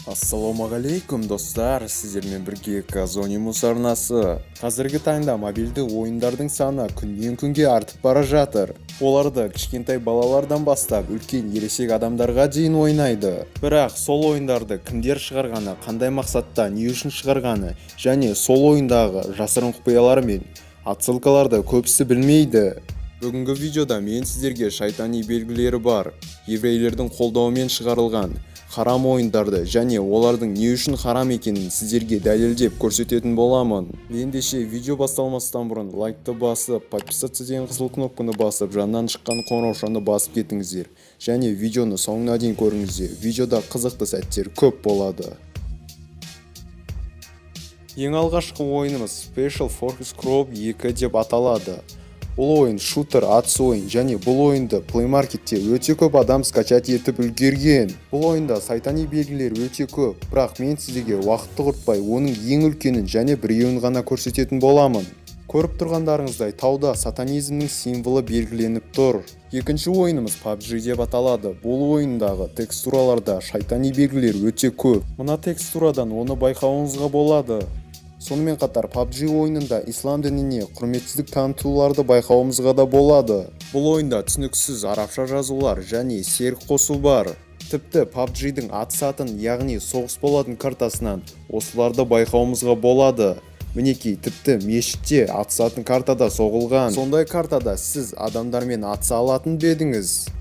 Ассалаумағалейкум достар, сіздермен бірге Казонимус арнасы. Қазіргі таңда мобильді ойындардың саны күннен күнге артып бара жатыр. Оларды кішкентай балалардан бастап үлкен ересек адамдарға дейін ойнайды. Бірақ сол ойындарды кімдер шығарғаны, қандай мақсатта, не үшін шығарғаны және сол ойындағы жасырын құпиялар мен отсылкаларды көбісі білмейді. Бүгінгі видеода мен сіздерге шайтани белгілері бар, еврейлердің қолдауымен шығарылған харам ойындарды және олардың не үшін харам екенін сіздерге дәлелдеп көрсететін боламын. Ендеше видео басталмастан бұрын лайкты басып, подписаться деген қызыл кнопканы басып, жанынан шыққан қоңыраушаны басып кетіңіздер. Және видеоны соңына дейін көріңіздер. Видеода қызықты сәттер көп болады. Ең алғашқы ойынымыз Special Forces Group 2 деп аталады. Бұл ойын шутер атыс ойын және бұл ойынды Play Marketте өте көп адам скачать етіп үлгерген. Бұл ойында сайтани белгілер өте көп, бірақ мен сіздерге уақытты құртпай оның ең үлкенін және біреуін ғана көрсететін боламын. Көріп тұрғандарыңыздай тауда сатанизмнің символы белгіленіп тұр. Екінші ойынымыз PUBG деп аталады. Бұл ойындағы текстураларда шайтани белгілер өте көп. Мына текстурадан оны байқауыңызға болады. Сонымен қатар PUBG ойынында ислам дініне құрметсіздік танытуларды байқауымызға да болады. Бұл ойында түсініксіз арабша жазулар және серік қосу бар. Тіпті PUBG-дің ат-сатын, яғни соғыс болатын картасынан осыларды байқауымызға болады. Мінекей, тіпті мешітте ат-сатын картада соғылған. Сондай картада сіз адамдармен атса алатын бедіңіз.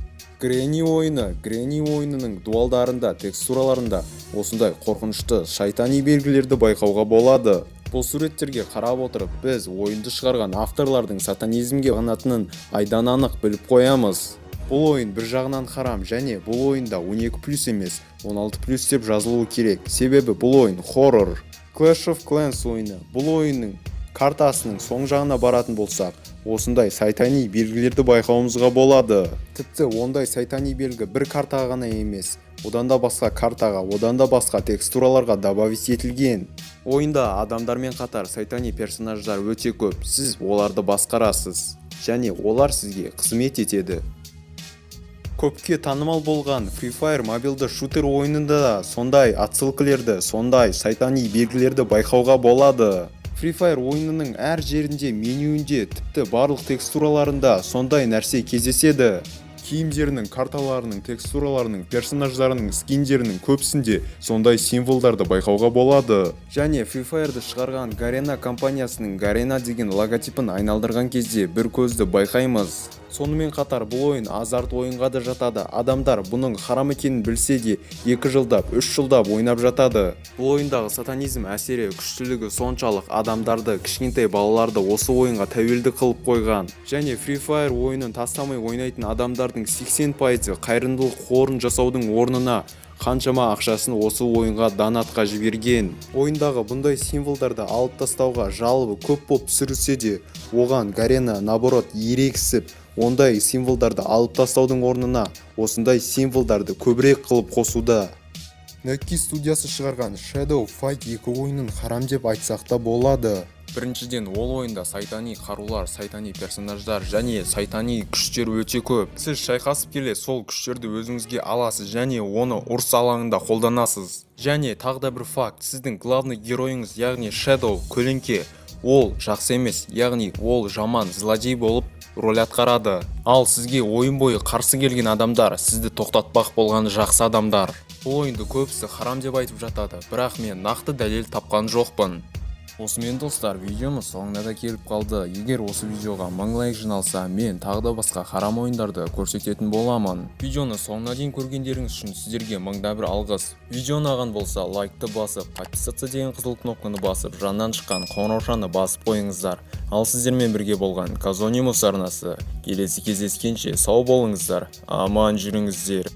Гренни ойыны. Гренни ойынының дуалдарында, текстураларында осындай қорқынышты шайтани белгілерді байқауға болады. Бұл суреттерге қарап отырып, біз ойынды шығарған авторлардың сатанизмге қанатынын айдан анық біліп қоямыз. Бұл ойын бір жағынан харам және бұл ойында 12+ емес, 16+ деп жазылуы керек. Себебі бұл ойын хоррор. Clash of Clans ойыны. Бұл ойынның картасының соң жағына баратын болсақ, осындай сайтани белгілерді байқауымызға болады. Тіпті ондай сайтани белгі бір картаға ғана емес, одан да басқа картаға, одан да басқа текстураларға добавить етілген. Ойында адамдармен қатар сайтани персонаждар өте көп. Сіз оларды басқарасыз және олар сізге қызмет етеді. Көпке танымал болған Free Fire мобилді шутер ойынында да сондай отсылкалерді, сондай сайтани белгілерді байқауға болады. Free Fire ойынының әр жерінде, менюінде, тіпті барлық текстураларында сондай нәрсе кездеседі. Киімдерінің, карталарының, текстураларының, персонаждарының, скиндерінің көпсінде сондай символдарды байқауға болады. Және Free Fire'ды шығарған Garena компаниясының Garena деген логотипін айналдырған кезде бір көзді байқаймыз. Сонымен қатар бұл ойын азарт ойынға да жатады. Адамдар бұның харам екенін білсе де 2 жылдап, 3 жылдап ойнап жатады. Бұл ойындағы сатанизм әсері күштілігі соншалық адамдарды, кішкентай балаларды осы ойынға тәуелді қылып қойған. Және Free Fire ойынын тастамай ойнайтын адамдардың 80% қайырымдылық қорын жасаудың орнына қаншама ақшасын осы ойынға донатқа жіберген. Ойындағы бұндай символдарды алып тастауға жалобы көп болып түсірілсе де, оған Garena наоборот ерегісіп, ондай символдарды алып тастаудың орнына осындай символдарды көбірек қылып қосуда. Netki студиясы шығарған Shadow Fight 2 ойынын харам деп айтсақ та болады. Біріншіден, ол ойында сайтани қарулар, сайтани персонаждар және сайтани күштер өте көп. Сіз шайқасып келе сол күштерді өзіңізге аласыз және оны ұрыс алаңында қолданасыз. Және тағы да бір факт, сіздің главный геройыңыз, яғни Shadow, көлеңке, ол жақсы емес, яғни ол жаман, злодей болып роль атқарады. Ал сізге ойын бойы қарсы келген адамдар сізді тоқтатпақ болған жақсы адамдар. Бұл ойынды көбісі харам деп айтып жатады, бірақ мен нақты дәлел тапқан жоқпын. Осымен достар, видеомыз соңына да келіп қалды. Егер осы видеоға 1000 лайк жиналса, мен тағы да басқа харам ойындарды көрсететін боламын. Видеоны соңына дейін көргендеріңіз үшін сіздерге 1000-да 1 алғыс. Видео ұнаған болса, лайкты басып, подписаться деген қызыл кнопканы басып, жанынан шыққан қоңыраушаны басып қойыңыздар. Ал сіздермен бірге болған Казонимус арнасы. Келесі кездескенше сау болыңыздар, аман жүріңіздер.